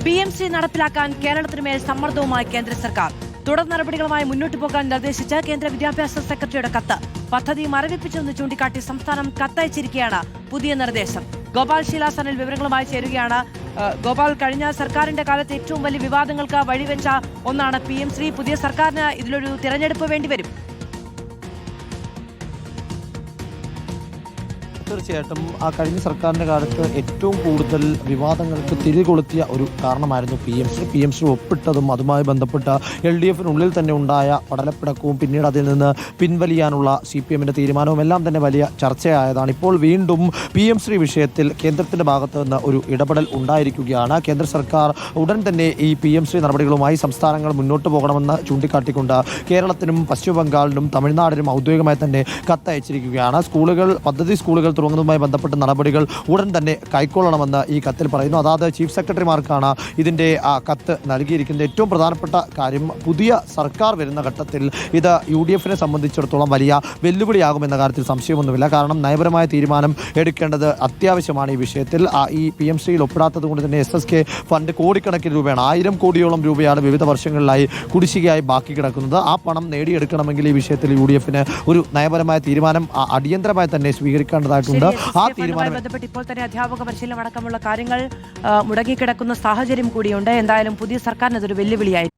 PMC നടപ്പിലാക്കാൻ കേരളത്തിനുമേൽ സമ്മർദ്ദവുമായി കേന്ദ്ര സർക്കാർ. തുടർ നടപടികളുമായി മുന്നോട്ടു പോകാൻ നിർദ്ദേശിച്ച് കേന്ദ്ര വിദ്യാഭ്യാസ സെക്രട്ടറിയുടെ കത്ത്. പദ്ധതി മരവിപ്പിച്ചെന്ന് ചൂണ്ടിക്കാട്ടി സംസ്ഥാനം കത്തയച്ചിരിക്കുകയാണ് പുതിയ നിർദ്ദേശം. ഗോപാൽ ശീലാസനിൽ വിവരങ്ങളുമായി ചേരുകയാണ്. ഗോപാൽ, കഴിഞ്ഞ സർക്കാരിന്റെ കാലത്ത് ഏറ്റവും വലിയ വിവാദങ്ങൾക്ക് വഴിവെച്ച ഒന്നാണ് PMC. പുതിയ സർക്കാരിന് ഇതിലൊരു തിരഞ്ഞെടുപ്പ് വേണ്ടിവരും. തീർച്ചയായിട്ടും ആ കഴിഞ്ഞ സർക്കാരിൻ്റെ കാലത്ത് ഏറ്റവും കൂടുതൽ വിവാദങ്ങൾക്ക് തിരികൊളുത്തിയ ഒരു കാരണമായിരുന്നു PMC ഒപ്പിട്ടതും അതുമായി ബന്ധപ്പെട്ട LDFിനുള്ളിൽ തന്നെ ഉണ്ടായ പടലപ്പിടക്കവും പിന്നീട് അതിൽ നിന്ന് പിൻവലിയാനുള്ള CPMന്റെ തീരുമാനവും എല്ലാം തന്നെ വലിയ ചർച്ചയായതാണ്. ഇപ്പോൾ വീണ്ടും PMC വിഷയത്തിൽ കേന്ദ്രത്തിൻ്റെ ഭാഗത്ത് നിന്ന് ഒരു ഇടപെടൽ ഉണ്ടായിരിക്കുകയാണ്. കേന്ദ്ര സർക്കാർ ഉടൻ തന്നെ ഈ PMC നടപടികളുമായി സംസ്ഥാനങ്ങൾ മുന്നോട്ട് പോകണമെന്ന് ചൂണ്ടിക്കാട്ടിക്കൊണ്ട് കേരളത്തിനും പശ്ചിമ ബംഗാളിനും തമിഴ്നാടിനും ഔദ്യോഗികമായി തന്നെ കത്തയച്ചിരിക്കുകയാണ്. പദ്ധതി സ്കൂളുകൾ തുടങ്ങുന്നതുമായി ബന്ധപ്പെട്ട നടപടികൾ ഉടൻ തന്നെ കൈക്കൊള്ളണമെന്ന് ഈ കത്തിൽ പറയുന്നു. അതായത് ചീഫ് സെക്രട്ടറിമാർക്കാണ് ഇതിൻ്റെ കത്ത് നൽകിയിരിക്കുന്നത്. ഏറ്റവും പ്രധാനപ്പെട്ട കാര്യം, പുതിയ സർക്കാർ വരുന്ന ഘട്ടത്തിൽ ഇത് UDFനെ സംബന്ധിച്ചിടത്തോളം വലിയ വെല്ലുവിളിയാകുമെന്ന കാര്യത്തിൽ സംശയമൊന്നുമില്ല. കാരണം നയപരമായ തീരുമാനം എടുക്കേണ്ടത് അത്യാവശ്യമാണ് ഈ വിഷയത്തിൽ. ഈ PMCയിൽ ഒപ്പിടാത്തത് കൊണ്ട് തന്നെ SSK ഫണ്ട് കോടിക്കണക്കിന് രൂപയാണ്, 1000 കോടിയോളം രൂപയാണ് വിവിധ വർഷങ്ങളിലായി കുടിശ്ശികയായി ബാക്കി കിടക്കുന്നത്. ആ പണം നേടിയെടുക്കണമെങ്കിൽ ഈ വിഷയത്തിൽ UDFന് ഒരു നയപരമായ തീരുമാനം അടിയന്തരമായി തന്നെ സ്വീകരിക്കേണ്ടതായിട്ടുണ്ട്. ആ തീരുമാനം ബന്ധപ്പെട്ട് ഇപ്പോൾ തന്നെ അധ്യാപക പരിശീലനം അടക്കമുള്ള കാര്യങ്ങൾ മുടങ്ങിക്കിടക്കുന്ന സാഹചര്യം കൂടിയുണ്ട്. എന്തായാലും പുതിയ സർക്കാരിന് അതൊരു വെല്ലുവിളിയായി.